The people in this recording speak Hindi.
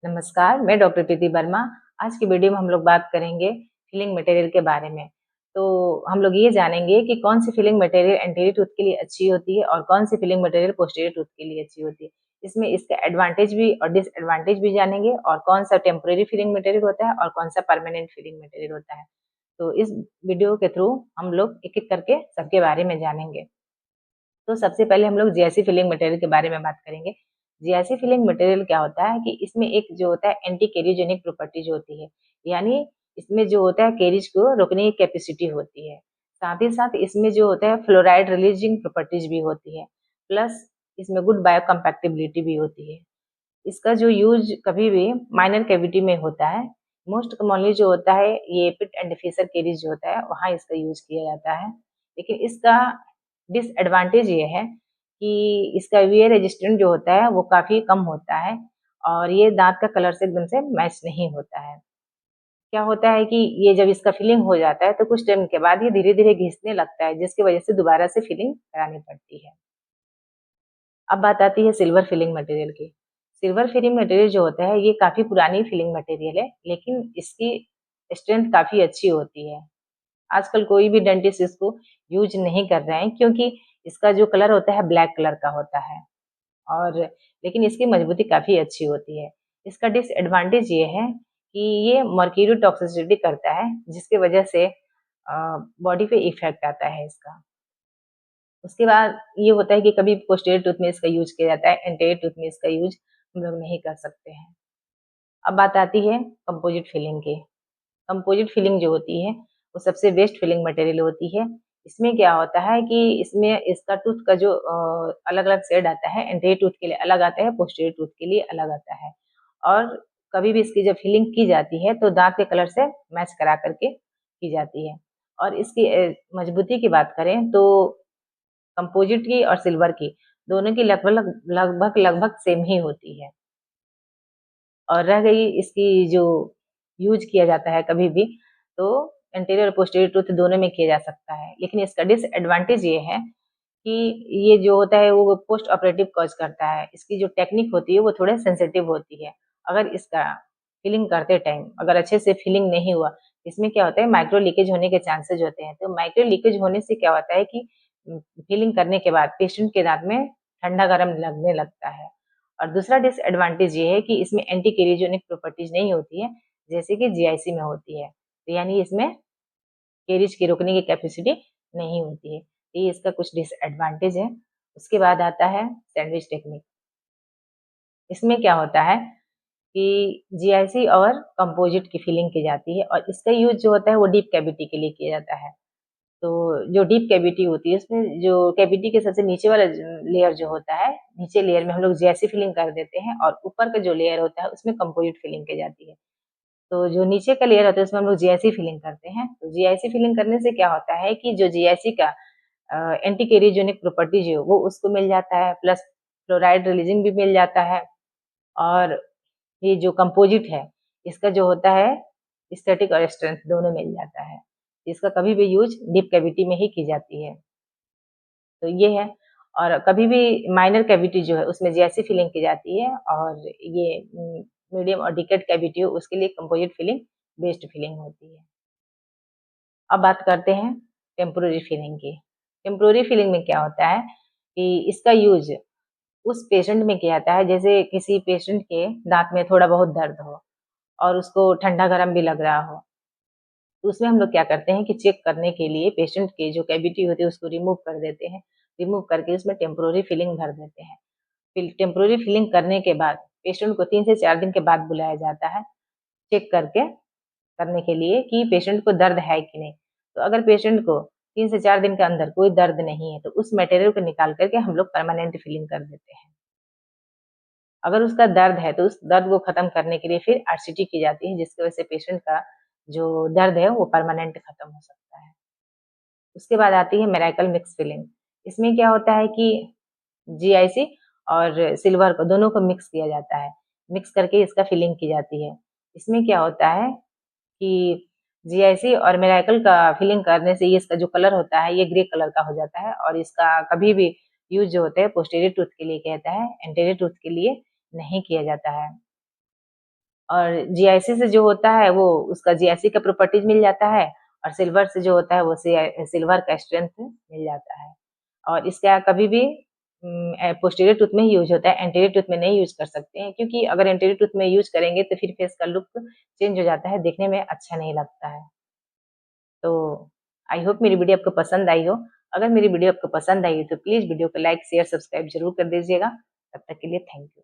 नमस्कार, मैं डॉक्टर प्रीति वर्मा। आज की वीडियो में हम लोग बात करेंगे फिलिंग मटेरियल के बारे में। तो हम लोग ये जानेंगे कि कौन सी फिलिंग मटेरियल एंटीरियर टूथ के लिए अच्छी होती है और कौन सी फिलिंग मटेरियल पोस्टीरियर टूथ के लिए अच्छी होती है। इसमें इसका एडवांटेज भी और डिसएडवांटेज भी जानेंगे और कौन सा टेम्परेरी फिलिंग मटेरियल होता है और कौन सा परमानेंट फिलिंग मटेरियल होता है। तो इस वीडियो के थ्रू हम लोग एक-एक करके सबके बारे में जानेंगे। तो सबसे पहले हम लोग जीआईसी फिलिंग मटेरियल के बारे में बात करेंगे। जीआईसी फिलिंग मटेरियल क्या होता है कि इसमें एक जो होता है एंटी कैरियोजेनिक प्रॉपर्टीज होती है, यानी इसमें जो होता है कैरिज को रोकने की कैपेसिटी होती है। साथ ही साथ इसमें जो होता है फ्लोराइड रिलीजिंग प्रॉपर्टीज भी होती है, प्लस इसमें गुड बायो कंपैक्टिबिलिटी भी होती है। इसका जो यूज कभी भी माइनर कैविटी में होता है। मोस्ट कॉमनली जो होता है ये पिट एंड फिशर कैरिज जो होता है वहाँ इसका यूज किया जाता है। लेकिन इसका डिसएडवांटेज ये है कि इसका वीयर रेजिस्टेंट जो होता है वो काफ़ी कम होता है और ये दाँत का कलर से एकदम से मैच नहीं होता है। क्या होता है कि ये जब इसका फिलिंग हो जाता है तो कुछ टाइम के बाद ये धीरे-धीरे घिसने लगता है, जिसकी वजह से दोबारा से फिलिंग करानी पड़ती है। अब बात आती है सिल्वर फिलिंग मटेरियल की। सिल्वर फिलिंग मटेरियल जो होता है ये काफ़ी पुरानी फिलिंग मटेरियल है, लेकिन इसकी स्ट्रेंथ काफ़ी अच्छी होती है। आजकल कोई भी डेंटिस्ट इसको यूज़ नहीं कर रहे हैं, क्योंकि इसका जो कलर होता है ब्लैक कलर का होता है और लेकिन इसकी मजबूती काफ़ी अच्छी होती है। इसका डिसएडवांटेज ये है कि ये मर्क्यूरी टॉक्सिसिटी करता है, जिसकी वजह से बॉडी पे इफ़ेक्ट आता है इसका। उसके बाद ये होता है कि कभी पोस्टीरियर टूथ में इसका यूज़ किया जाता है, एंटीरियर टूथ में इसका यूज़ हम लोग नहीं कर सकते हैं। अब बात आती है कंपोजिट फिलिंग की। कंपोजिट फिलिंग जो होती है वो सबसे बेस्ट फिलिंग मटेरियल होती है। इसमें क्या होता है कि इसमें इसका टूथ का जो अलग-अलग शेड आता है, एंटीरियर टूथ के लिए अलग आता है, पोस्टीरियर टूथ के लिए अलग आता है। और कभी भी इसकी जब फिलिंग की जाती है तो दाँत के कलर से मैच करा कर के की जाती है। और इसकी मजबूती की बात करें तो कंपोजिट की और सिल्वर की दोनों की लगभग सेम ही होती है। और रह गई इसकी जो यूज़ किया जाता है कभी भी, तो एंटीरियर और पोस्टीरियर टूथ दोनों में किया जा सकता है। लेकिन इसका डिसएडवांटेज ये है कि ये जो होता है वो पोस्ट ऑपरेटिव कॉज़ करता है। इसकी जो टेक्निक होती है वो थोड़े सेंसिटिव होती है। अगर इसका फिलिंग करते टाइम अगर अच्छे से फिलिंग नहीं हुआ, इसमें क्या होता है माइक्रो लीकेज होने के चांसेज़ होते हैं। तो माइक्रो लीकेज होने से क्या होता है कि फिलिंग करने के बाद पेशेंट के दाँत में ठंडा-गरम लगने लगता है। और दूसरा डिसएडवांटेज ये है कि इसमें एंटी केरियोजेनिक प्रॉपर्टीज नहीं होती है, जैसे कि जीआईसी में होती है। तो यानी इसमें केरिज की रोकने की कैपेसिटी नहीं होती है। तो ये इसका कुछ डिसएडवांटेज है। उसके बाद आता है सैंडविच टेक्निक। इसमें क्या होता है कि जीआईसी और कंपोजिट की फिलिंग की जाती है और इसका यूज़ जो होता है वो डीप कैविटी के लिए किया जाता है। तो जो डीप कैविटी होती है उसमें जो कैविटी के सबसे नीचे वाला लेयर जो होता है, नीचे लेयर में हम लोग जीआईसी फिलिंग कर देते हैं और ऊपर का जो लेयर होता है उसमें कंपोजिट फिलिंग की जाती है। तो जो नीचे का लेयर होता है उसमें हम लोग जीआईसी फिलिंग करते हैं। तो जीआईसी फिलिंग करने से क्या होता है कि जो जीआईसी का एंटी कैरियोजेनिक प्रॉपर्टीज है वो उसको मिल जाता है, प्लस फ्लोराइड रिलीजिंग भी मिल जाता है और ये जो कंपोजिट है इसका जो होता है स्टैटिक और स्ट्रेंथ दोनों मिल जाता है। इसका कभी भी यूज़ डीप कैविटी में ही की जाती है। तो ये है। और कभी भी माइनर कैविटी जो है उसमें जैसी फिलिंग की जाती है और ये मीडियम और डिकेट कैविटी हो उसके लिए कंपोजिट फिलिंग बेस्ट फिलिंग होती है। अब बात करते हैं टेम्पोररी फिलिंग की। टेम्पोररी फिलिंग में क्या होता है कि इसका यूज़ उस पेशेंट में किया जाता है जैसे किसी पेशेंट के दाँत में थोड़ा बहुत दर्द हो और उसको ठंडा-गरम भी लग रहा हो। तो उसमें हम लोग क्या करते हैं कि चेक करने के लिए पेशेंट की जो कैविटी होती है उसको रिमूव कर देते हैं। रिमूव करके उसमें टेम्पोररी फिलिंग भर देते हैं। फिर टेम्पोररी फिलिंग करने के बाद पेशेंट को 3 से 4 दिन के बाद बुलाया जाता है, चेक करके करने के लिए कि पेशेंट को दर्द है कि नहीं। तो अगर पेशेंट को 3 से 4 दिन के अंदर कोई दर्द नहीं है, तो उस मटेरियल को निकाल कर के हम लोग परमानेंट फिलिंग कर देते हैं। अगर उसका दर्द है, तो उस दर्द को खत्म करने के लिए फिर आरसीटी की जाती है, जिसकी वजह से पेशेंट का जो दर्द है, वो परमानेंट खत्म हो सकता है। उसके बाद आती है मिरेकल मिक्स फिलिंग। इसमें क्या होता है कि जीआईसी और सिल्वर को दोनों को मिक्स किया जाता है। मिक्स करके इसका फिलिंग की जाती है। इसमें क्या होता है कि जीआईसी और मिरेकल का फिलिंग करने से ये इसका जो कलर होता है ये ग्रे कलर का हो जाता है और इसका कभी भी यूज़ जो होता है पोस्टीरियर टूथ के लिए किया जाता है, एंटीरियर टूथ के लिए नहीं किया जाता है। और जीआईसी से जो होता है वो उसका जीआईसी का प्रॉपर्टीज मिल जाता है, और सिल्वर से जो होता है वो सिल्वर का स्ट्रेंथ मिल जाता है। और इसका कभी भी पोस्टीरियर टूथ में ही यूज होता है, एंटीरियर टूथ में नहीं यूज कर सकते हैं, क्योंकि अगर एंटीरियर टूथ में यूज करेंगे तो फिर फेस का लुक चेंज हो जाता है, देखने में अच्छा नहीं लगता है। तो आई होप मेरी वीडियो आपको पसंद आई हो। अगर मेरी वीडियो आपको पसंद आई हो तो प्लीज वीडियो को लाइक शेयर सब्सक्राइब जरूर कर दीजिएगा। तब तक के लिए थैंक यू।